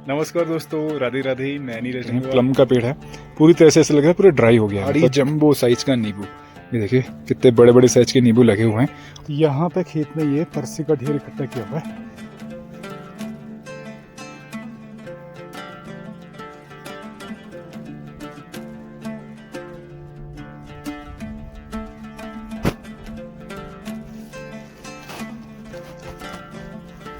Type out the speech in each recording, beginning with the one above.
नमस्कार दोस्तों, राधे राधे। मैं नीरज। प्लम का पेड़ है, पूरी तरह से ऐसा लग रहा है पूरा ड्राई हो गया है। ये जंबो साइज का नींबू, ये देखिए कितने बड़े बड़े साइज के नींबू लगे हुए हैं। यहाँ पे खेत में ये परसे का ढेर इकट्ठा किया हुआ है।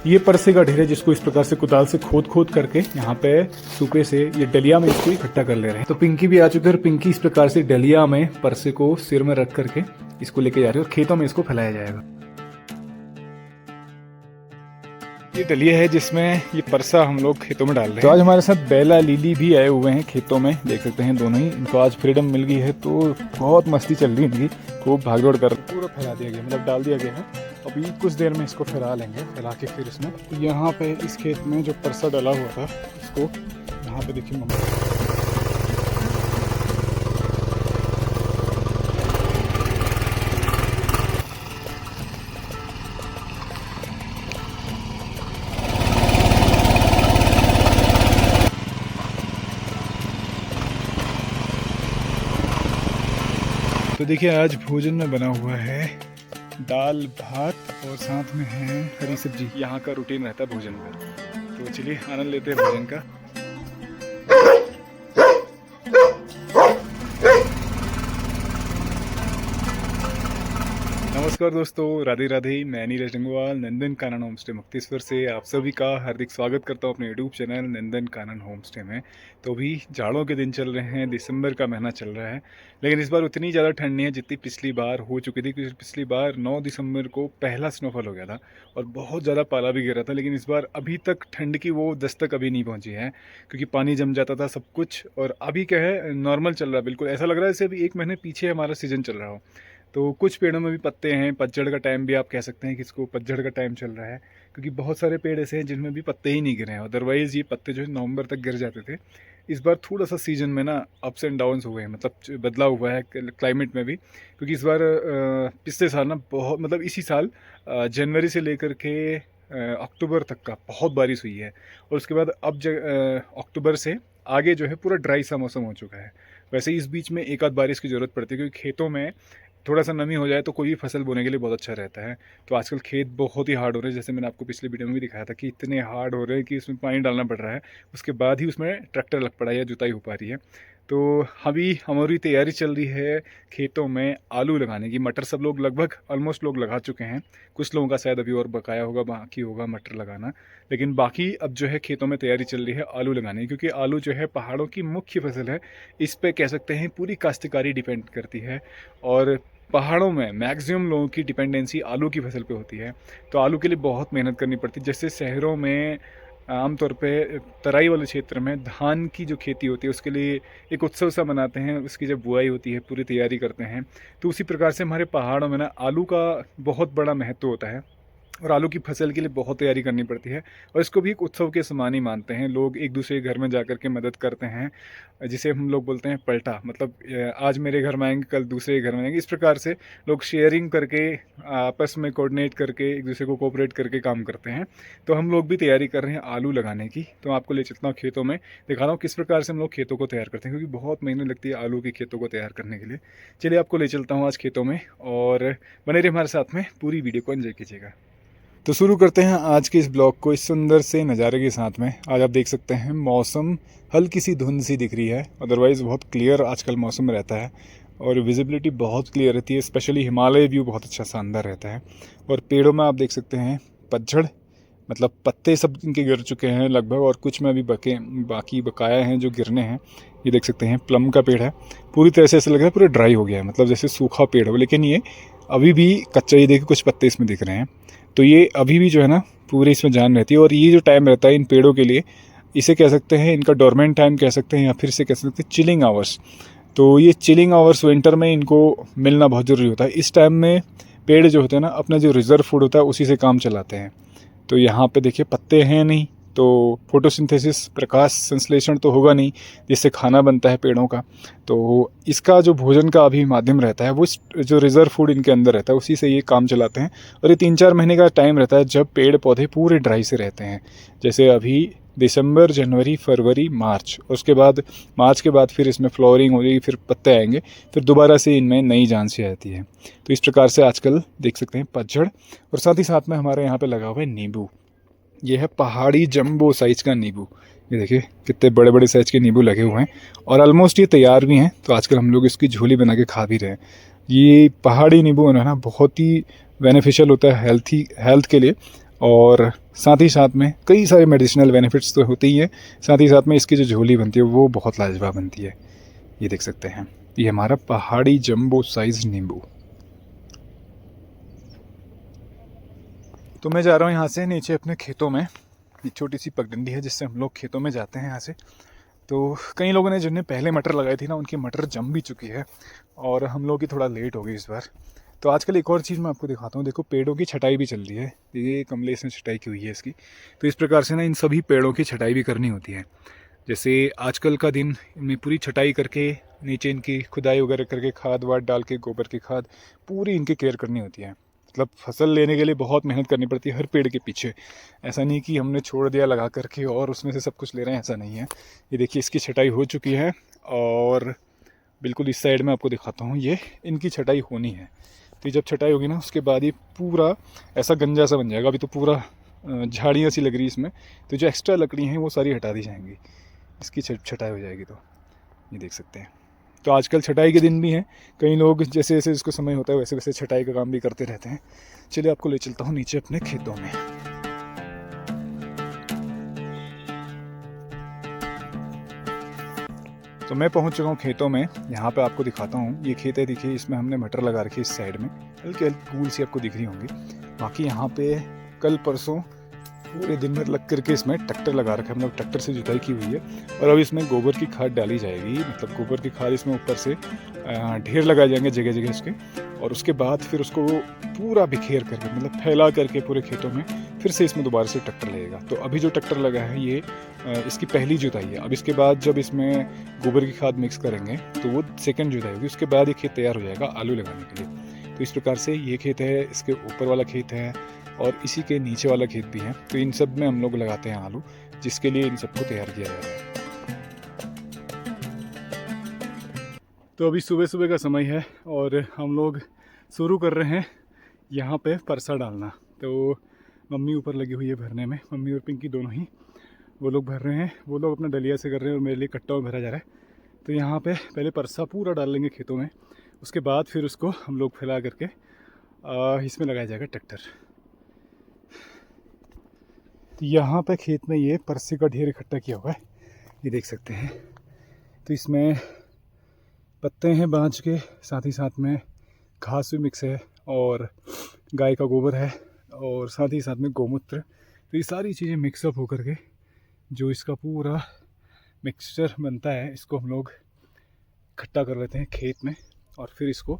ये परसे का ढेर है जिसको इस प्रकार से कुदाल से खोद खोद करके यहाँ पे सूपे से ये डलिया में इसको इकट्ठा कर ले रहे हैं। तो पिंकी भी आ चुकी है और पिंकी इस प्रकार से डलिया में परसे को सिर में रख करके इसको लेके जा रही है और खेतों में इसको फैलाया जाएगा। ये डलिया है जिसमें ये परसा हम लोग खेतों में डाल रहे हैं। तो आज हमारे साथ बेला लीली भी आए हुए हैं खेतों में, देख सकते हैं दोनों ही। इनको आज फ्रीडम मिल गई है तो बहुत मस्ती चल रही है इनकी, खूब भागदौड़ कर। पूरा फैला दिया गया, मतलब डाल दिया गया है। अभी कुछ देर में इसको फैला लेंगे, फैला के फिर इसमें यहाँ पे इस खेत में जो परसा डाला हुआ था इसको यहाँ पे देखिए मम्मा। तो देखिए आज भोजन में बना हुआ है दाल भात और साथ में है हरी सब्जी। यहाँ का रूटीन रहता है भोजन का, तो चलिए आनंद लेते हैं भोजन का। नमस्कार दोस्तों, राधे राधे। मैं नीरज रंगवाल नंदन कानन होम स्टे मुक्तेश्वर से आप सभी का हार्दिक स्वागत करता हूं अपने YouTube channel Nandan Kanan home stay में। तो अभी जाड़ों के दिन चल रहे हैं, दिसंबर का महीना चल रहा है, लेकिन इस बार उतनी ज़्यादा ठंड नहीं है जितनी पिछली बार हो चुकी थी। क्योंकि पिछली बार 9 दिसंबर को पहला स्नोफॉल हो गया था और बहुत ज़्यादा पाला भी गिरा था, लेकिन इस बार अभी तक ठंड की वो दस्तक अभी नहीं पहुँची है क्योंकि पानी जम जाता था सब कुछ। और अभी क्या है, नॉर्मल चल रहा है, बिल्कुल ऐसा लग रहा है जैसे अभी 1 महीने पीछे हमारा सीज़न चल रहा हो। तो कुछ पेड़ों में भी पत्ते हैं, पतझड़ का टाइम भी आप कह सकते हैं कि इसको पतझड़ का टाइम चल रहा है, क्योंकि बहुत सारे पेड़ ऐसे हैं जिनमें भी पत्ते ही नहीं गिरे हैं। अदरवाइज़ ये पत्ते जो है नवंबर तक गिर जाते थे। इस बार थोड़ा सा सीजन में ना अप्स एंड डाउन्स हुए हैं, मतलब बदलाव हुआ है क्लाइमेट में भी। क्योंकि इस बार पिछले साल ना बहुत, मतलब इसी साल जनवरी से लेकर के अक्टूबर तक का बहुत बारिश हुई है। और उसके बाद अब अक्टूबर से आगे जो है पूरा ड्राई सा मौसम हो चुका है। वैसे इस बीच में एक आध बारिश की ज़रूरत पड़ती है, क्योंकि खेतों में थोड़ा सा नमी हो जाए तो कोई भी फसल बोने के लिए बहुत अच्छा रहता है। तो आजकल खेत बहुत ही हार्ड हो रहे हैं, जैसे मैंने आपको पिछले वीडियो में भी दिखाया था कि इतने हार्ड हो रहे हैं कि उसमें पानी डालना पड़ रहा है, उसके बाद ही उसमें ट्रैक्टर लग पड़ा है या जुताई हो पा रही है। तो अभी हमारी तैयारी चल रही है खेतों में आलू लगाने की। मटर सब लोग लगभग ऑलमोस्ट लोग लगा चुके हैं, कुछ लोगों का शायद अभी और बकाया होगा, बाकी होगा मटर लगाना। लेकिन बाकी अब जो है खेतों में तैयारी चल रही है आलू लगाने की, क्योंकि आलू जो है पहाड़ों की मुख्य फसल है। इस पे कह सकते हैं पूरी काश्तकारी डिपेंड करती है और पहाड़ों में मैक्सिमम लोगों की डिपेंडेंसी आलू की फसल पे होती है। तो आलू के लिए बहुत मेहनत करनी पड़ती है। जैसे शहरों में आमतौर पे तराई वाले क्षेत्र में धान की जो खेती होती है उसके लिए एक उत्सव सा मनाते हैं, उसकी जब बुआई होती है पूरी तैयारी करते हैं। तो उसी प्रकार से हमारे पहाड़ों में ना आलू का बहुत बड़ा महत्व होता है और आलू की फसल के लिए बहुत तैयारी करनी पड़ती है। और इसको भी एक उत्सव के समान ही मानते हैं लोग, एक दूसरे के घर में जाकर के मदद करते हैं, जिसे हम लोग बोलते हैं पलटा। मतलब आज मेरे घर में आएंगे कल दूसरे के घर में आएंगे, इस प्रकार से लोग शेयरिंग करके आपस में कोऑर्डिनेट करके एक दूसरे को कोऑपरेट करके काम करते हैं। तो हम लोग भी तैयारी कर रहे हैं आलू लगाने की। तो आपको ले चलता हूँ खेतों में, दिखा रहा हूँ किस प्रकार से हम लोग खेतों को तैयार करते हैं, क्योंकि बहुत मेहनत लगती है आलू के खेतों को तैयार करने के लिए। चलिए आपको ले चलता हूँ आज खेतों में और बने रहिए हमारे साथ में, पूरी वीडियो को एंजॉय कीजिएगा। तो शुरू करते हैं आज के इस ब्लॉग को इस सुंदर से नज़ारे के साथ में। आज आप देख सकते हैं मौसम हल्की सी धुंध सी दिख रही है, अदरवाइज़ बहुत क्लियर आजकल मौसम रहता है और विजिबिलिटी बहुत क्लियर रहती है। स्पेशली हिमालय व्यू बहुत अच्छा शानदार रहता है। और पेड़ों में आप देख सकते हैं पतझड़, मतलब पत्ते सब इनके गिर चुके हैं लगभग, और कुछ में अभी बाकी बकाया हैं जो गिरने हैं। ये देख सकते हैं प्लम का पेड़ है, पूरी तरह से ऐसा लग रहा है पूरा ड्राई हो गया है, मतलब जैसे सूखा पेड़ हो, लेकिन ये अभी भी कच्चा। ये देखिए कुछ पत्ते इसमें दिख रहे हैं, तो ये अभी भी जो है ना पूरे इसमें जान रहती है। और ये जो टाइम रहता है इन पेड़ों के लिए, इसे कह सकते हैं इनका डोरमेंट टाइम कह सकते हैं, या फिर इसे कह सकते हैं चिलिंग आवर्स। तो ये चिलिंग आवर्स विंटर में इनको मिलना बहुत ज़रूरी होता है। इस टाइम में पेड़ जो होते हैं ना अपना जो रिजर्व फूड होता है उसी से काम चलाते हैं। तो यहाँ पे देखिए पत्ते हैं नहीं, तो फोटोसिंथेसिस प्रकाश संश्लेषण तो होगा नहीं जिससे खाना बनता है पेड़ों का। तो इसका जो भोजन का अभी माध्यम रहता है वो जो रिजर्व फूड इनके अंदर रहता है उसी से ये काम चलाते हैं। और ये 3-4 महीने का टाइम रहता है जब पेड़ पौधे पूरे ड्राई से रहते हैं। जैसे अभी दिसंबर, जनवरी, फरवरी, मार्च। उसके बाद मार्च के बाद फिर इसमें फ्लावरिंग हो जाएगी, फिर पत्ते आएंगे, फिर दोबारा से इनमें नई जान सी आती है। तो इस प्रकार से आजकल देख सकते हैं पतझड़। और साथ ही साथ में हमारे यहाँ पे लगा हुआ है नींबू। ये है पहाड़ी जंबो साइज का नींबू। ये देखिए कितने बड़े बड़े साइज के नींबू लगे हुए हैं और ऑलमोस्ट ये तैयार भी हैं। तो आजकल हम लोग इसकी झोली बना के खा भी रहे हैं। ये पहाड़ी नींबू है ना, बहुत ही बेनिफिशियल होता है हेल्थ के लिए। और साथ ही साथ में कई सारे मेडिसिनल बेनिफिट्स तो होते ही हैं। साथ ही साथ में इसकी जो झोली बनती है वो बहुत लाजवाब बनती है। ये देख सकते हैं, ये हमारा पहाड़ी जंबो साइज नींबू। तो मैं जा रहा हूँ यहाँ से नीचे अपने खेतों में। एक छोटी सी पगडंडी है जिससे हम लोग खेतों में जाते हैं यहाँ से। तो कई लोगों ने जिन्हें पहले मटर लगाई थी ना, उनकी मटर जम भी चुकी है और हम लोग की थोड़ा लेट हो गई इस बार। तो आजकल एक और चीज़ मैं आपको दिखाता हूँ। देखो पेड़ों की छटाई भी चल रही है। ये कमलेश ने छटाई की हुई है इसकी। तो इस प्रकार से ना इन सभी पेड़ों की छटाई भी करनी होती है। जैसे आजकल का दिन इनमें पूरी छटाई करके नीचे इनकी खुदाई वगैरह करके खाद वाद डाल के, गोबर की खाद पूरी इनकी केयर करनी होती है। मतलब फसल लेने के लिए बहुत मेहनत करनी पड़ती है हर पेड़ के पीछे। ऐसा नहीं कि हमने छोड़ दिया लगा करके और उसमें से सब कुछ ले रहे हैं, ऐसा नहीं है। ये देखिए इसकी छटाई हो चुकी है और बिल्कुल इस साइड में आपको दिखाता हूँ, ये इनकी छटाई होनी है। तो जब छटाई होगी ना उसके बाद ये पूरा ऐसा गंजा सा बन जाएगा। अभी तो पूरा झाड़ियाँ सी लग रही है इसमें। तो जो एक्स्ट्रा लकड़ी हैं वो सारी हटा दी जाएंगी, इसकी छटाई हो जाएगी। तो ये देख सकते हैं। तो आजकल छटाई के दिन भी हैं। कई लोग जैसे जैसे इसको समय होता है वैसे वैसे छटाई का काम भी करते रहते हैं। चलिए आपको ले चलता हूँ नीचे अपने खेतों में। तो मैं पहुँच चुका हूँ खेतों में। यहाँ पे आपको दिखाता हूँ, ये खेत है देखिए, इसमें हमने मटर लगा रखी है। इस साइड में हल्की हल्की धूल सी आपको दिख रही होंगी। बाकी यहाँ पे कल परसों पूरे दिन में लग करके इसमें ट्रैक्टर लगा रखा है, मतलब ट्रैक्टर से जुताई की हुई है। और अब इसमें गोबर की खाद डाली जाएगी, मतलब गोबर की खाद इसमें ऊपर से ढेर लगाए जाएंगे जगह जगह इसके। और उसके बाद फिर उसको पूरा बिखेर करके, मतलब फैला करके पूरे खेतों में फिर से इसमें दोबारा से ट्रैक्टर लगेगा। तो अभी जो ट्रैक्टर लगा है ये इसकी पहली जुताई है। अब इसके बाद जब इसमें गोबर की खाद मिक्स करेंगे तो वो सेकंड जुताई होगी। उसके बाद ये खेत तैयार हो जाएगा आलू लगाने के लिए। तो इस प्रकार से ये खेत है, इसके ऊपर वाला खेत है और इसी के नीचे वाला खेत भी है। तो इन सब में हम लोग लगाते हैं आलू, जिसके लिए इन सबको तैयार किया जा रहा है। तो अभी सुबह सुबह का समय है और हम लोग शुरू कर रहे हैं यहाँ पे परसा डालना। तो मम्मी ऊपर लगी हुई है भरने में, मम्मी और पिंकी दोनों ही वो लोग भर रहे हैं। वो लोग अपना डलिया से कर रहे हैं और मेरे लिए कट्टा में भरा जा रहा है। तो यहाँ पे पहले परसा पूरा डाल लेंगे खेतों में, उसके बाद फिर उसको हम लोग फैला करके इसमें लगाया जाएगा ट्रैक्टर। तो यहाँ पे खेत में ये परसे का ढेर इकट्ठा किया हुआ है, ये देख सकते हैं। तो इसमें पत्ते हैं बाँझ के, साथ ही साथ में घास भी मिक्स है और गाय का गोबर है और साथ ही साथ में गोमूत्र। तो ये सारी चीज़ें मिक्सअप होकर के जो इसका पूरा मिक्सचर बनता है, इसको हम लोग इकट्ठा कर लेते हैं खेत में और फिर इसको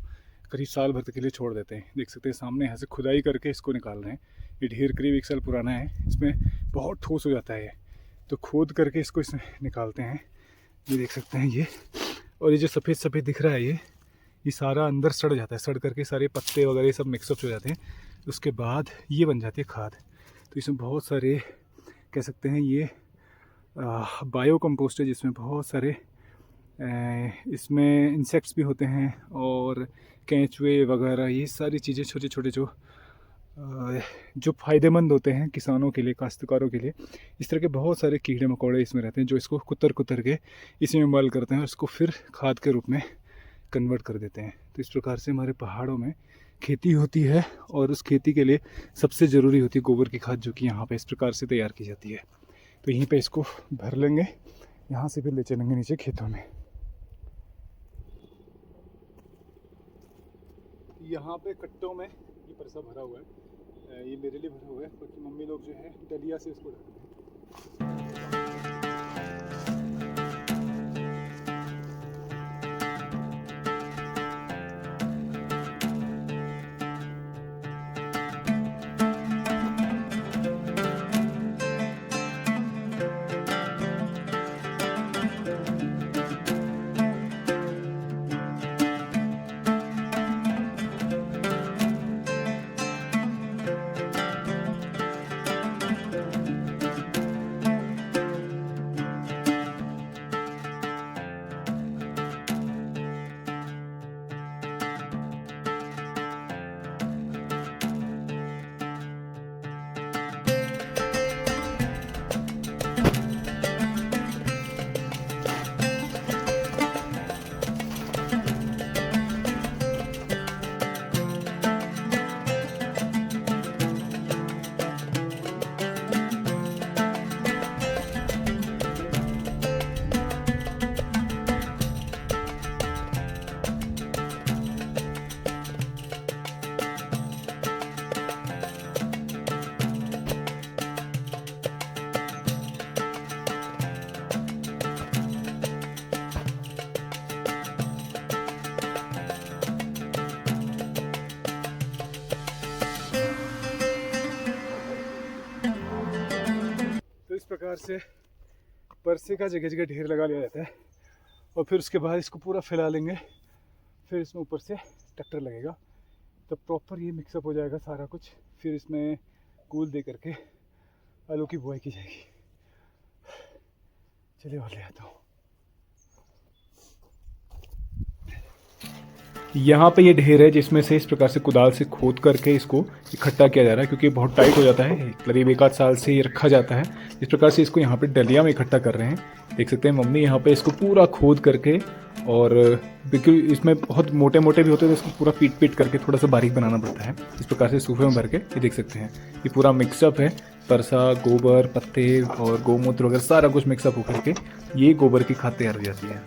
करीब साल भर के लिए छोड़ देते हैं। देख सकते हैं सामने यहाँ से खुदाई करके इसको निकाल रहे हैं। ये ढेर करीब 1 साल पुराना है, इसमें बहुत ठोस हो जाता है ये। तो खोद करके इसको इसमें निकालते हैं, ये देख सकते हैं ये। और ये जो सफ़ेद सफ़ेद दिख रहा है ये सारा अंदर सड़ जाता है, सड़ करके सारे पत्ते वगैरह सब मिक्सअप हो जाते हैं। उसके बाद ये बन जाती है खाद। तो इसमें बहुत सारे कह सकते हैं ये बायो कंपोस्ट है, जिसमें बहुत सारे इसमें इंसेक्ट्स भी होते हैं और केंचुए वगैरह, ये सारी चीज़ें छोटे छोटे जो फ़ायदेमंद होते हैं किसानों के लिए, काश्तकारों के लिए। इस तरह के बहुत सारे कीड़े मकोड़े इसमें रहते हैं जो इसको कुतर कुतर के इसमें मल करते हैं और इसको फिर खाद के रूप में कन्वर्ट कर देते हैं। तो इस प्रकार से हमारे पहाड़ों में खेती होती है और उस खेती के लिए सबसे ज़रूरी होती है गोबर की खाद, जो कि यहाँ पे इस प्रकार से तैयार की जाती है। तो यहीं पे इसको भर लेंगे, यहाँ से फिर ले चलेंगे नीचे खेतों में। यहाँ पे कट्टों में ये परसा भरा हुआ है, ये मेरे लिए भरा हुआ है, क्योंकि मम्मी लोग जो है डलिया से इसको ढकते हैं। प्रकार से परसे का जगह जगह ढेर लगा लिया जाता है और फिर उसके बाद इसको पूरा फैला लेंगे। फिर इसमें ऊपर से ट्रैक्टर लगेगा, तब प्रॉपर ये मिक्सअप हो जाएगा सारा कुछ। फिर इसमें कूल दे करके आलू की बुआई की जाएगी। चलिए और ले आता हूँ। यहाँ पे ये ढेर है जिसमें से इस प्रकार से कुदाल से खोद करके इसको इकट्ठा किया जा रहा है, क्योंकि बहुत टाइट हो जाता है। करीब 1 आध साल से ये रखा जाता है। इस प्रकार से इसको यहाँ पे डलिया में इकट्ठा कर रहे हैं। देख सकते हैं मम्मी यहाँ पे इसको पूरा खोद करके, और बिल्कुल इसमें बहुत मोटे मोटे भी होते हैं तो इसको पूरा पीट पीट करके थोड़ा सा बारीक बनाना पड़ता है। इस प्रकार से सूफे में भर के ये देख सकते हैं ये पूरा मिक्सअप है। परसा, गोबर, पत्ते और गौमूत्र वगैरह सारा कुछ मिक्सअप होकर के ये गोबर की खाद तैयार हो जाती है।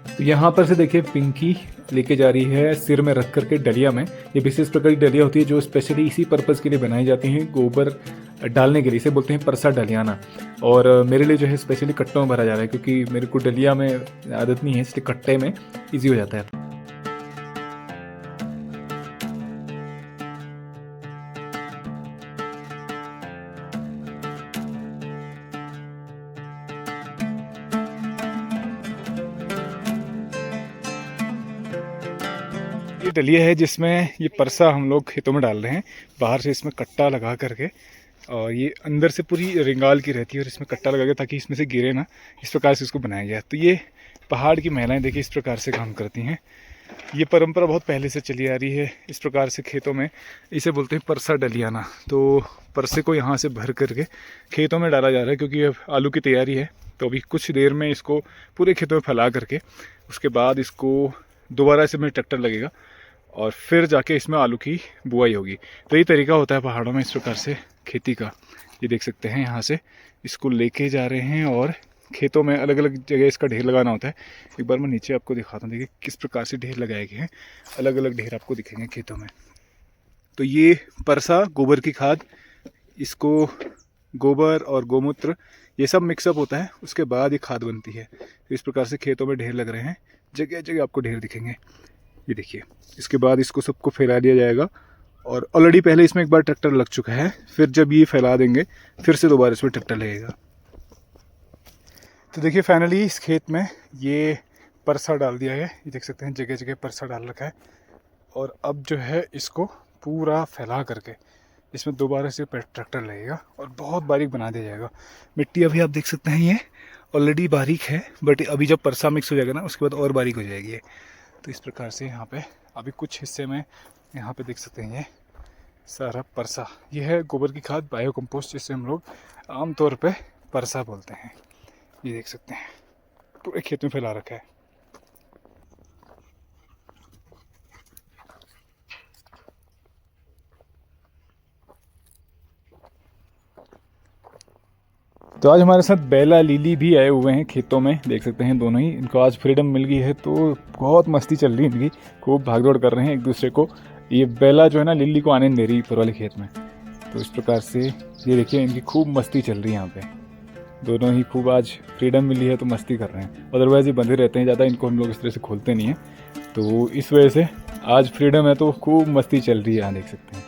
तो यहाँ पर से देखिए पिंकी लेके जा रही है सिर में रख करके डलिया में। ये विशेष प्रकार की डलिया होती है जो स्पेशली इसी पर्पज़ के लिए बनाई जाती हैं, गोबर डालने के लिए। इसे बोलते हैं परसा डलियाना। और मेरे लिए जो है स्पेशली कट्टों में भरा जा रहा है, क्योंकि मेरे को डलिया में आदत नहीं है, इसलिए कट्टे में ईजी हो जाता है। ये डलिया है जिसमें ये परसा हम लोग खेतों में डाल रहे हैं। बाहर से इसमें कट्टा लगा करके, और ये अंदर से पूरी रिंगाल की रहती है और इसमें कट्टा लगा के ताकि इसमें से गिरे ना, इस प्रकार से इसको बनाया गया है। तो ये पहाड़ की महिलाएं देखिए इस प्रकार से काम करती हैं। ये परंपरा बहुत पहले से चली आ रही है। इस प्रकार से खेतों में इसे बोलते हैं परसा डलियाना। तो परसे को यहाँ से भर करके खेतों में डाला जा रहा है, क्योंकि अब आलू की तैयारी है। तो अभी कुछ देर में इसको पूरे खेतों में फैला करके उसके बाद इसको दोबारा से में ट्रैक्टर लगेगा और फिर जाके इसमें आलू की बुआई होगी। तो ये तरीका होता है पहाड़ों में इस प्रकार से खेती का। ये देख सकते हैं यहाँ से इसको लेके जा रहे हैं और खेतों में अलग अलग जगह इसका ढेर लगाना होता है। एक बार मैं नीचे आपको दिखाता हूँ, देखिए किस प्रकार से ढेर लगाए गए हैं। अलग अलग ढेर आपको दिखेंगे खेतों में। तो ये परसा गोबर की खाद, इसको गोबर और गौमूत्र ये सब मिक्सअप होता है, उसके बाद ये खाद बनती है। तो इस प्रकार से खेतों में ढेर लग रहे हैं, जगह जगह आपको ढेर दिखेंगे। ये देखिए, इसके बाद इसको सबको फैला दिया जाएगा। और ऑलरेडी पहले इसमें एक बार ट्रैक्टर लग चुका है, फिर जब ये फैला देंगे फिर से दोबारा इसमें ट्रैक्टर लगेगा। तो देखिए फाइनली इस खेत में ये परसा डाल दिया है। ये देख सकते हैं जगह जगह परसा डाल रखा है। और अब जो है इसको पूरा फैला करके इसमें दोबारा से ट्रैक्टर लगेगा और बहुत बारीक बना दिया जाएगा। मिट्टी अभी आप देख सकते हैं ये ऑलरेडी बारीक है, बट अभी जब परसा मिक्स हो जाएगा ना उसके बाद और बारीक हो जाएगी ये। तो इस प्रकार से यहाँ पे अभी कुछ हिस्से में यहाँ पे देख सकते हैं ये सारा परसा, ये है गोबर की खाद, बायो कंपोस्ट, जिसे हम लोग आमतौर पे परसा बोलते हैं। ये देख सकते हैं पूरे खेत में फैला रखा है। तो आज हमारे साथ बेला लिली भी आए हुए हैं खेतों में, देख सकते हैं दोनों ही। इनको आज फ्रीडम मिल गई है तो बहुत मस्ती चल रही है इनकी, खूब भागदौड़ कर रहे हैं एक दूसरे को। ये बेला जो है ना लिली को आने नहीं दे रही ऊपर वाले खेत में। तो इस प्रकार से ये देखिए इनकी खूब मस्ती चल रही है यहाँ पे। दोनों ही खूब आज फ्रीडम मिली है तो मस्ती कर रहे हैं। अदरवाइज़ ये बंधे रहते हैं ज़्यादा, इनको हम लोग इस तरह से खोलते नहीं हैं। तो इस वजह से आज फ्रीडम है तो खूब मस्ती चल रही है, यहाँ देख सकते हैं।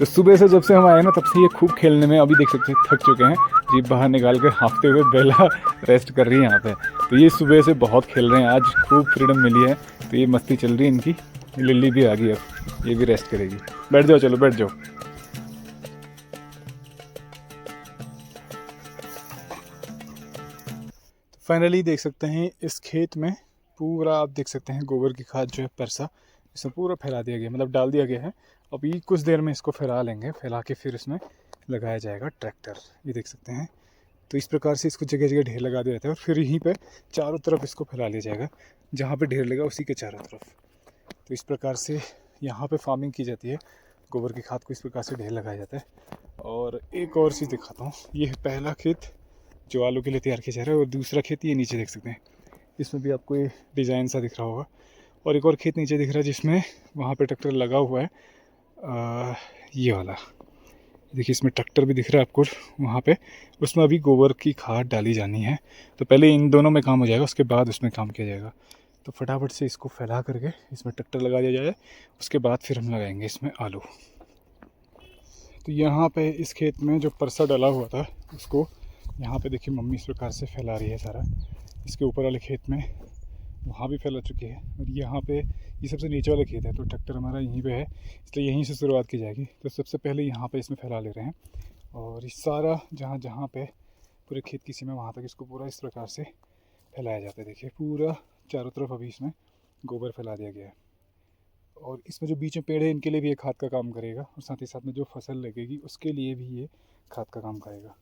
तो सुबह से जब से हम आए ना तब से ये खूब खेलने में, अभी देख सकते हैं थक चुके हैं, जीप बाहर निकाल के हाँफते हुए बेला रेस्ट कर रही है यहाँ पे। तो ये सुबह से बहुत खेल रहे हैं, आज खूब फ्रीडम मिली है तो ये मस्ती चल रही है इनकी। लिल्ली भी आ गई, अब ये भी रेस्ट करेगी। बैठ जाओ, चलो बैठ जाओ। फाइनली देख सकते हैं इस खेत में पूरा, आप देख सकते हैं गोबर की खाद जो है परसा इसमें पूरा फैला दिया गया, मतलब डाल दिया गया है। अभी कुछ देर में इसको फैला लेंगे, फैला के फिर इसमें लगाया जाएगा ट्रैक्टर। ये देख सकते हैं, तो इस प्रकार से इसको जगह जगह ढेर लगा दिया जाता है और फिर यहीं पे चारों तरफ इसको फैला लिया जाएगा, जहाँ पे ढेर लगा उसी के चारों तरफ। तो इस प्रकार से यहाँ पे फार्मिंग की जाती है, गोबर की खाद को इस प्रकार से ढेर लगाया जाता है। और एक और चीज़ दिखाता हूँ, ये है पहला खेत जो आलू के लिए तैयार किया जा रहा है, और दूसरा खेत ये नीचे देख सकते हैं, इसमें भी आपको ये डिज़ाइन सा दिख रहा होगा। और एक और खेत नीचे दिख रहा है जिसमें वहाँ पे ट्रैक्टर लगा हुआ है, ये वाला देखिए, इसमें ट्रैक्टर भी दिख रहा है आपको वहाँ पे। उसमें अभी गोबर की खाद डाली जानी है, तो पहले इन दोनों में काम हो जाएगा, उसके बाद उसमें काम किया जाएगा। तो फटाफट से इसको फैला करके इसमें ट्रैक्टर लगा दिया जाए, उसके बाद फिर हम लगाएंगे इसमें आलू। तो यहाँ पे इस खेत में जो परसा डाला हुआ था उसको यहाँ पे देखिए मम्मी इस प्रकार से फैला रही है सारा। इसके ऊपर वाले खेत में वहाँ भी फैला चुकी है, और यहाँ पे ये सबसे नीचे वाला खेत है, तो ट्रैक्टर हमारा यहीं पे है, इसलिए यहीं से शुरुआत की जाएगी। तो सबसे पहले यहाँ पे इसमें फैला ले रहे हैं, और इस सारा जहाँ जहाँ पे पूरे खेत की सीमा वहाँ तक इसको पूरा इस प्रकार से फैलाया जाता है। देखिए पूरा चारों तरफ अभी इसमें गोबर फैला दिया गया है, और इसमें जो बीच में पेड़ है इनके लिए भी ये खाद का काम करेगा, और साथ ही साथ में जो फसल लगेगी उसके लिए भी ये खाद का काम करेगा।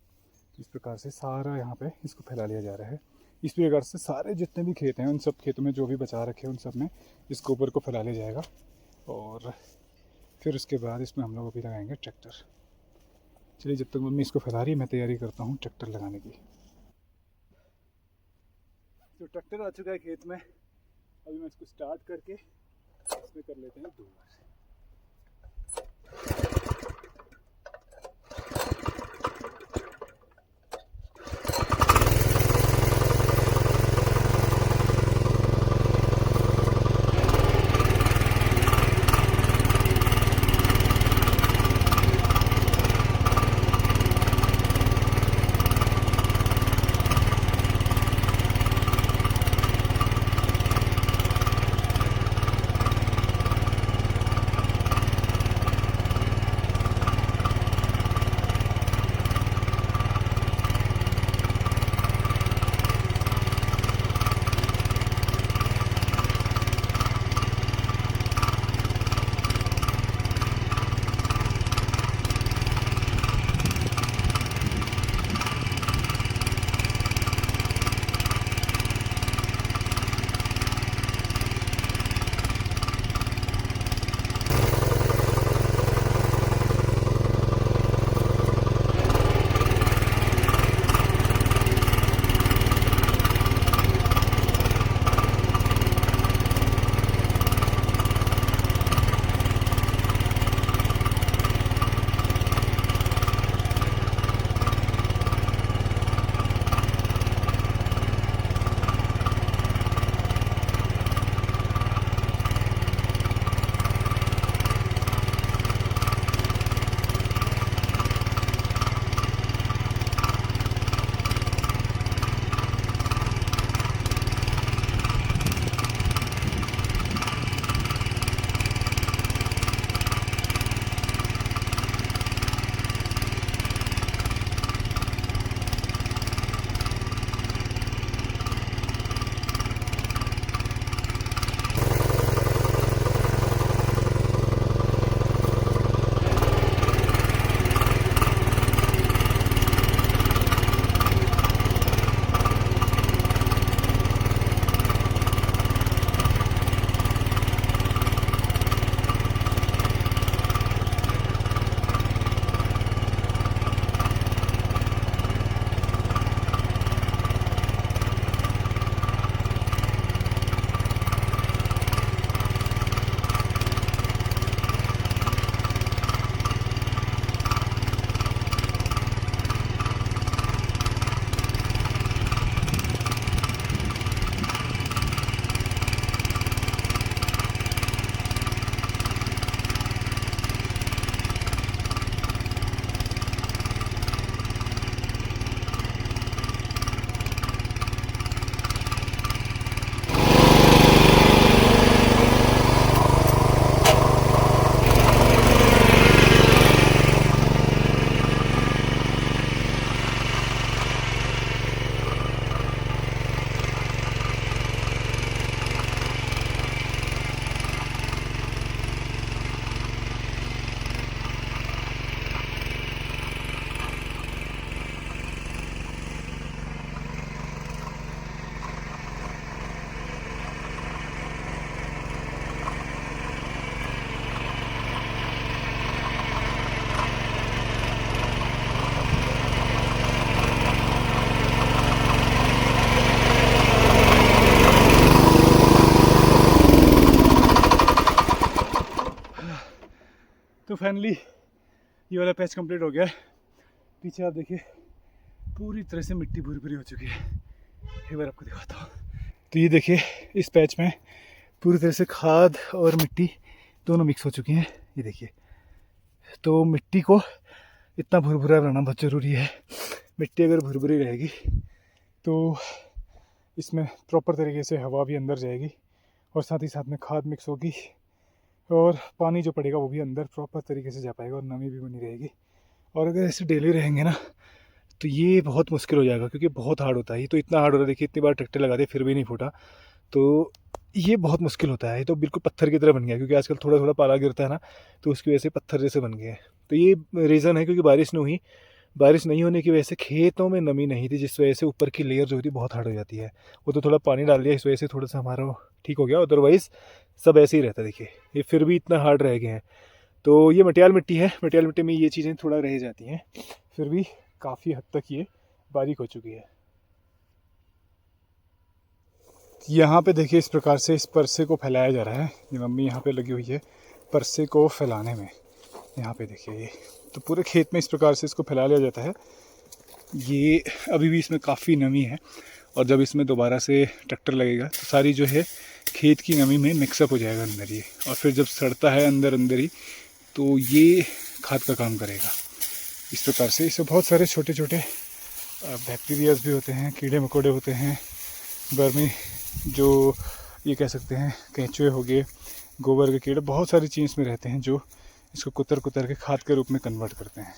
इस प्रकार से सारा यहाँ पे इसको फैला लिया जा रहा है। इस प्रकार से सारे जितने भी खेत हैं उन सब खेतों में जो भी बचा रखे हैं उन सब में इस गोबर को फैला लिया जाएगा, और फिर उसके बाद इसमें हम लोग अभी लगाएंगे ट्रैक्टर। चलिए, जब तक मम्मी इसको फैला रही है मैं तैयारी करता हूँ ट्रैक्टर लगाने की। तो ट्रैक्टर आ चुका है खेत में, अभी मैं इसको स्टार्ट करके इसमें कर लेते हैं 2 बार। फाइनली ये वाला पैच कंप्लीट हो गया है। पीछे आप देखिए पूरी तरह से मिट्टी भूरी भूरी हो चुकी है। एक बार आपको दिखाता हूँ। तो ये देखिए इस पैच में पूरी तरह से खाद और मिट्टी दोनों मिक्स हो चुकी हैं। ये देखिए, तो मिट्टी को इतना भुरभुरा बनाना बहुत ज़रूरी है। मिट्टी अगर भुरभुरी रहेगी तो इसमें प्रॉपर तरीके से हवा भी अंदर जाएगी और साथ ही साथ में खाद मिक्स होगी और पानी जो पड़ेगा वो भी अंदर प्रॉपर तरीके से जा पाएगा और नमी भी बनी रहेगी। और अगर ऐसे डेली रहेंगे ना तो ये बहुत मुश्किल हो जाएगा, क्योंकि बहुत हार्ड होता है। ये तो इतना हार्ड होता है, देखिए इतनी बार ट्रैक्टर लगा दे फिर भी नहीं फूटा, तो ये बहुत मुश्किल होता है। ये तो बिल्कुल पत्थर की तरह बन गया, क्योंकि आजकल थोड़ा थोड़ा पाला गिरता है ना, तो उसकी वजह से पत्थर जैसे बन गया है। तो ये रीज़न है क्योंकि बारिश नहीं होने की वजह से खेतों में नमी नहीं थी, जिस वजह से ऊपर की लेयर जो होती है बहुत हार्ड हो जाती है। वो तो थोड़ा पानी डाल दिया, इस वजह से थोड़ा सा हमारा ठीक हो गया, अदरवाइज़ सब ऐसे ही रहता। देखिए ये फिर भी इतना हार्ड रह गए हैं। तो ये मटियाल मिट्टी है, मटियाल मिट्टी में ये चीज़ें थोड़ा रह जाती हैं, फिर भी काफ़ी हद तक ये बारीक हो चुकी है। यहाँ पे देखिए इस प्रकार से इस परसे को फैलाया जा रहा है। ये मम्मी यहाँ पे लगी हुई है परसे को फैलाने में। यहाँ पे देखिए ये तो पूरे खेत में इस प्रकार से इसको फैला लिया जाता है। ये अभी भी इसमें काफ़ी नमी है और जब इसमें दोबारा से ट्रैक्टर लगेगा तो सारी जो है खेत की नमी में मिक्सअप हो जाएगा अंदर ये, और फिर जब सड़ता है अंदर अंदर ही तो ये खाद का काम करेगा। इस प्रकार से इसमें बहुत सारे छोटे छोटे बैक्टीरियाज भी होते हैं, कीड़े मकोड़े होते हैं, वर्मी जो ये कह सकते हैं केंचुए हो गए, गोबर के कीड़े, बहुत सारी चीज़ में रहते हैं जो इसको कुतर कुतर के खाद के रूप में कन्वर्ट करते हैं।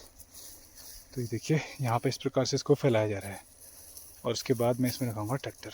तो ये देखिए यहाँ पे इस प्रकार से इसको फैलाया जा रहा है और उसके बाद मैं इसमें लगाऊंगा ट्रैक्टर।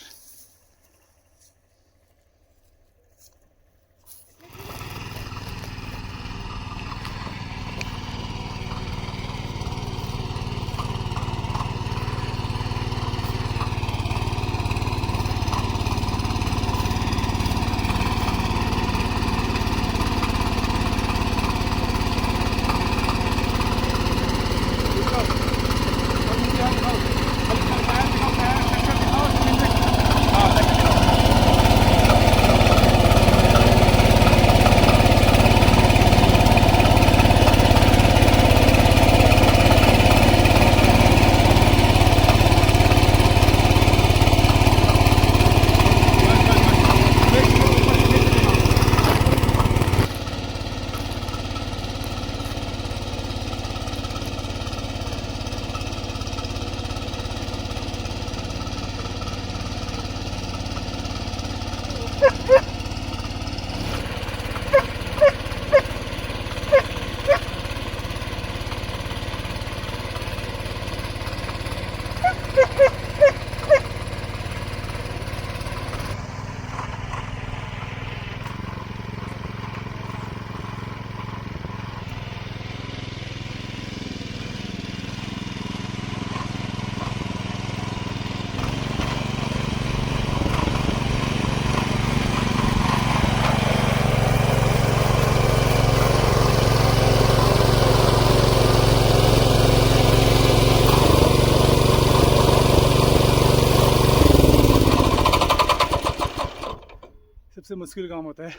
सबसे मुश्किल काम होता है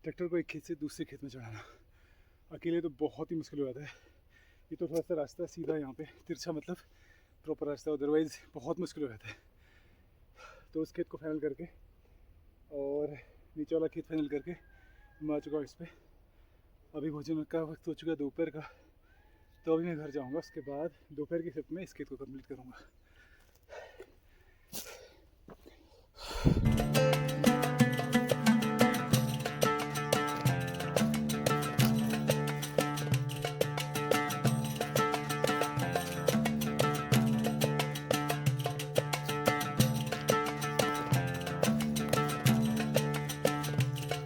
ट्रैक्टर को एक खेत से दूसरे खेत में चढ़ाना। अकेले तो बहुत ही मुश्किल हो जाता है। ये तो थोड़ा सा रास्ता सीधा यहाँ पे तिरछा, मतलब प्रॉपर रास्ता, अदरवाइज़ बहुत मुश्किल हो जाता है। तो उस खेत को फाइनल करके और नीचे वाला खेत फाइनल करके मैं आ चुका हूँ इस पर। अभी भोजन का वक्त हो चुका है दोपहर का, तो अभी मैं घर जाऊँगा। उसके बाद दोपहर की शिफ्ट में इस खेत को कंप्लीट करूँगा।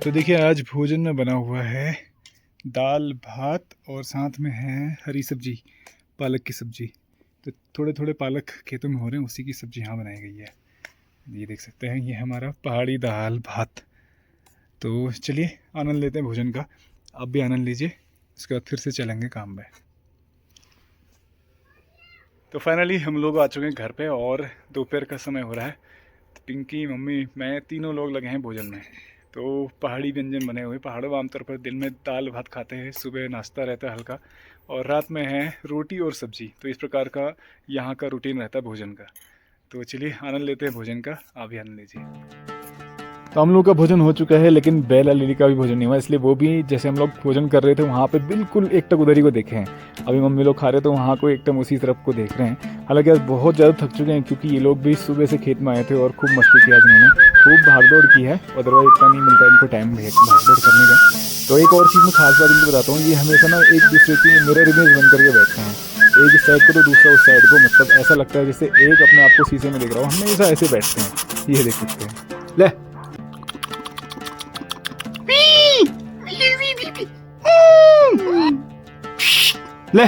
तो देखिए आज भोजन में बना हुआ है दाल भात और साथ में है हरी सब्जी, पालक की सब्जी। तो थोड़े थोड़े पालक खेतों में हो रहे हैं, उसी की सब्जी यहाँ बनाई गई है। ये देख सकते हैं, ये हमारा पहाड़ी दाल भात। तो चलिए आनंद लेते हैं भोजन का, आप भी आनंद लीजिए, उसके बाद फिर से चलेंगे काम में। तो फाइनली हम लोग आ चुके हैं घर पे और दोपहर का समय हो रहा है। तो पिंकी, मम्मी, मैं, तीनों लोग लगे हैं भोजन में। तो पहाड़ी व्यंजन बने हुए, पहाड़ों में आमतौर पर दिन में दाल भात खाते हैं, सुबह नाश्ता रहता है हल्का, और रात में है रोटी और सब्जी। तो इस प्रकार का यहाँ का रूटीन रहता है भोजन का। तो चलिए आनंद लेते हैं भोजन का, आप भी आनंद लीजिए। तो हम लोग का भोजन हो चुका है, लेकिन बेला लिली का भी भोजन नहीं हुआ, इसलिए वो भी जैसे हम लोग भोजन कर रहे थे वहाँ पे बिल्कुल एकटक उधर ही को देखे हैं। अभी मम्मी लोग खा रहे तो वहाँ को एकदम उसी तरफ को देख रहे हैं। हालांकि आज बहुत ज़्यादा थक चुके हैं, क्योंकि ये लोग भी सुबह से खेत में आए थे और खूब मस्ती किया जिन्होंने, खूब भागदौड़ की है। अदरवाइज इतना नहीं मिलता इनको टाइम भागदौड़ करने का। तो एक और चीज़ मैं खास बात इनको बताता हूँ, ये हमेशा ना एक दूसरे की मिरर इमेज बन करके बैठते हैं। एक इस साइड को तो दूसरा उस साइड को, मतलब ऐसा लगता है जैसे एक अपने आप को शीशे में देख रहा हो, हमेशा ऐसे बैठते हैं। ये देख सकते हैं। ले ले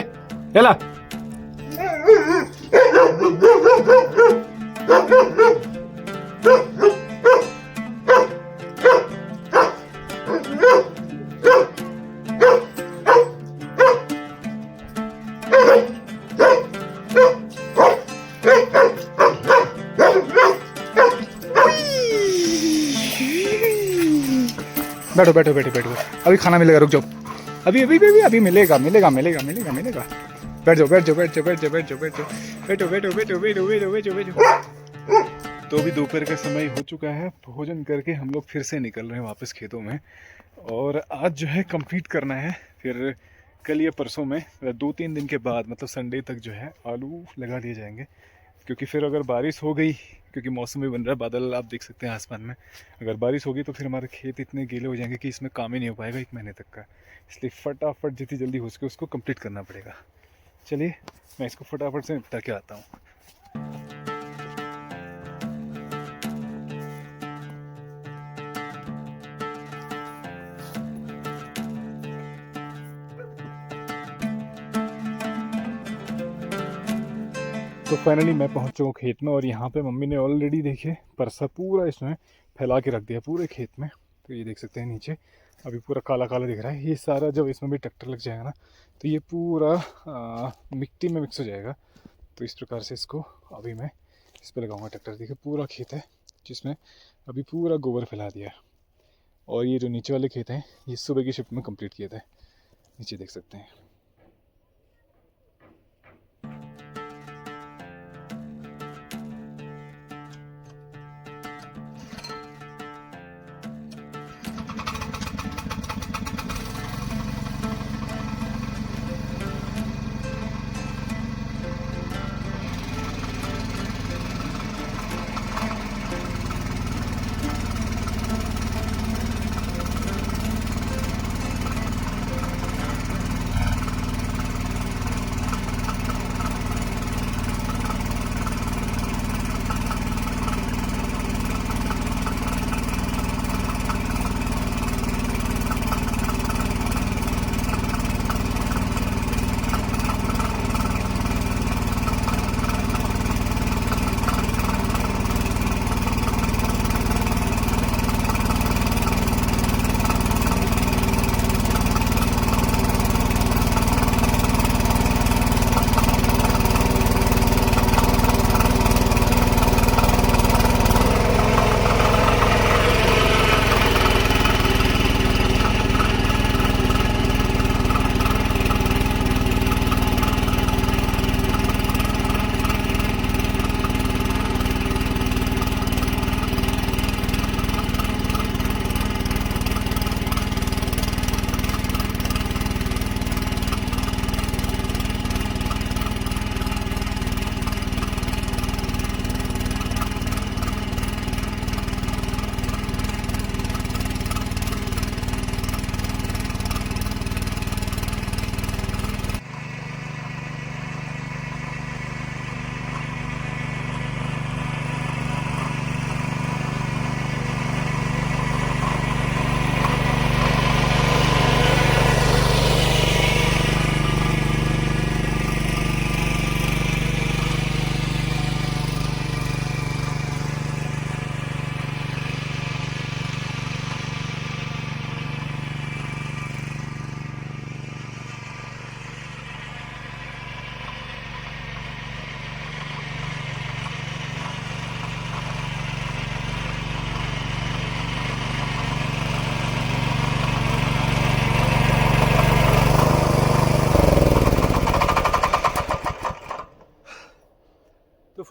चला। बैठो बैठो बैठो बैठो, अभी खाना मिलेगा, रुक जाओ। अभी अभी अभी अभी मिलेगा मिलेगा मिलेगा मिलेगा मिलेगा। बैठ जाओ बैठ जाओ बैठ जाओ बैठ जाओ बैठ जाओ बैठ जाओ बैठो बैठो बैठो बैठो बैठो बैठो बैठो। तो अभी दोपहर का समय हो चुका है, भोजन करके हम लोग फिर से निकल रहे हैं वापस खेतों में। और आज जो है कंप्लीट करना है, फिर कल या परसों में 2-3 दिन के बाद, मतलब संडे तक जो है आलू लगा दिए जाएंगे। क्योंकि फिर अगर बारिश हो गई, क्योंकि मौसम भी बन रहा है, बादल आप देख सकते हैं आसमान में, अगर बारिश होगी तो फिर हमारे खेत इतने गीले हो जाएंगे कि इसमें काम ही नहीं हो पाएगा 1 महीने तक का। इसलिए फटाफट जितनी जल्दी हो सके उसको कंप्लीट करना पड़ेगा। चलिए मैं इसको फटाफट से निपटा के आता हूँ। तो फाइनली मैं पहुंच चुका हूँ खेत में, और यहाँ पे मम्मी ने ऑलरेडी देखे परसा पूरा इसमें फैला के रख दिया पूरे खेत में। तो ये देख सकते हैं नीचे अभी पूरा काला काला दिख रहा है। ये सारा जब इसमें भी ट्रैक्टर लग जाएगा ना, तो ये पूरा मिट्टी में मिक्स हो जाएगा। तो इस प्रकार से इसको अभी मैं इस पर लगाऊंगा ट्रैक्टर। देखिए पूरा खेत है जिसमें अभी पूरा गोबर फैला दिया। और ये जो नीचे वाले खेत हैं ये सुबह की शिफ्ट में कंप्लीट किए थे, नीचे देख सकते हैं।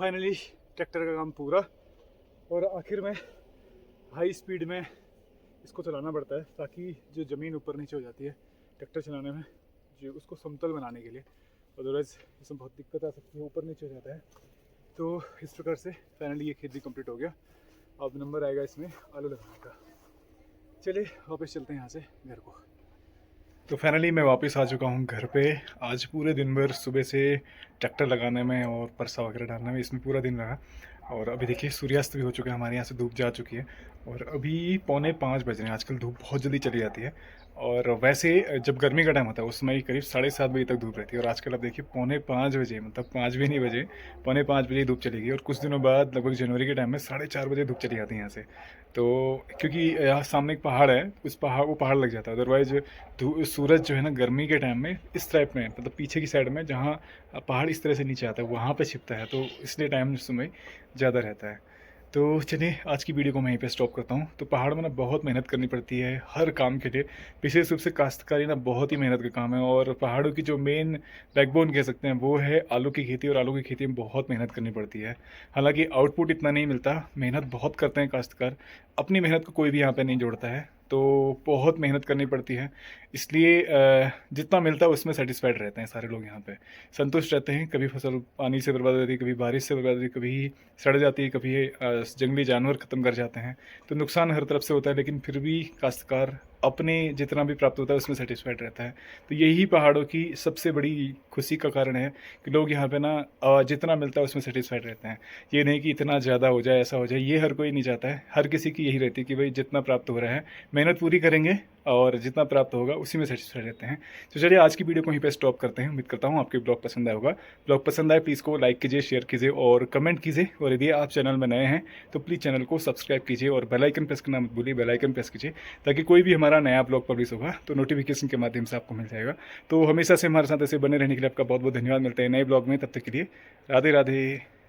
फाइनली ट्रैक्टर का काम पूरा, और आखिर में हाई स्पीड में इसको चलाना पड़ता है ताकि जो ज़मीन ऊपर नीचे हो जाती है ट्रैक्टर चलाने में, जो उसको समतल बनाने के लिए, अदरवाइज़ इसमें बहुत दिक्कत आ सकती है, ऊपर नीचे हो जाता है। तो इस प्रकार से फाइनली ये खेत भी कंप्लीट हो गया। अब नंबर आएगा इसमें आलू लगाने का। चलिए वापस चलते हैं यहाँ से घर को। तो फाइनली मैं वापस आ चुका हूँ घर पे। आज पूरे दिन भर सुबह से ट्रैक्टर लगाने में और परसा वगैरह डालने में इसमें पूरा दिन लगा, और अभी देखिए सूर्यास्त भी हो चुका है, हमारे यहाँ से धूप जा चुकी है, और अभी 4:45 बज रहे हैं। आजकल धूप बहुत जल्दी चली जाती है, और वैसे जब गर्मी का टाइम होता है उस समय करीब 7:30 बजे तक धूप रहती है, और आजकल अब देखिए 4:45 बजे, मतलब 5 भी नहीं बजे, 4:45 बजे धूप चली गई। और कुछ दिनों बाद लगभग जनवरी के टाइम में 4:30 बजे धूप चली जाती है यहाँ से। तो क्योंकि यहाँ सामने एक पहाड़ है, उस पहाड़ लग जाता है, अदरवाइज सूरज जो है ना गर्मी के टाइम में इस टाइप में, मतलब पीछे की साइड में जहाँ पहाड़ इस तरह से नीचे आता है वहाँ पे छिपता है, तो इसलिए टाइम समय ज़्यादा रहता है। तो चलिए आज की वीडियो को मैं यहीं पे स्टॉप करता हूँ। तो पहाड़ में ना बहुत मेहनत करनी पड़ती है हर काम के लिए, विशेष रूप से काश्तकारी ना बहुत ही मेहनत का काम है, और पहाड़ों की जो मेन बैकबोन कह सकते हैं वो है आलू की खेती, और आलू की खेती में बहुत मेहनत करनी पड़ती है। हालांकि आउटपुट इतना नहीं मिलता, मेहनत बहुत करते हैं काश्तकार, अपनी मेहनत को कोई भी यहाँ पर नहीं जोड़ता है, तो बहुत मेहनत करनी पड़ती है। इसलिए जितना मिलता है उसमें सेटिस्फाइड रहते हैं सारे लोग, यहाँ पे संतुष्ट रहते हैं। कभी फसल पानी से बर्बाद हो जाती है, कभी बारिश से बर्बाद होती है, कभी सड़ जाती है, कभी जंगली जानवर ख़त्म कर जाते हैं, तो नुकसान हर तरफ से होता है, लेकिन फिर भी काश्तकार अपने जितना भी प्राप्त होता है उसमें सेटिस्फाइड रहता है। तो यही पहाड़ों की सबसे बड़ी खुशी का कारण है कि लोग यहाँ पे ना जितना मिलता है उसमें सेटिस्फाइड रहते हैं। ये नहीं कि इतना ज़्यादा हो जाए, ऐसा हो जाए, ये हर कोई नहीं चाहता है। हर किसी की यही रहती है कि भाई जितना प्राप्त हो रहा है मेहनत पूरी करेंगे और जितना प्राप्त होगा उसी में सेटिस्फाइड रहते हैं। तो चलिए आज की वीडियो को यहीं पे स्टॉप करते हैं। उम्मीद करता हूँ आपके ब्लॉग पसंद आया होगा। ब्लॉग पसंद आए प्लीज़ को लाइक कीजिए, शेयर कीजिए और कमेंट कीजिए, और यदि आप चैनल में नए हैं तो प्लीज़ चैनल को सब्सक्राइब कीजिए और बेल आइकन प्रेस करना मत भूलिए, बेल आइकन प्रेस कीजिए ताकि कोई भी हमारा नया ब्लॉग पब्लिश होगा तो नोटिफिकेशन के माध्यम से आपको मिल जाएगा। तो हमेशा से हमारे साथ ऐसे बने रहने के लिए आपका बहुत बहुत धन्यवाद। मिलते हैं नए ब्लॉग में, तब तक के लिए राधे राधे।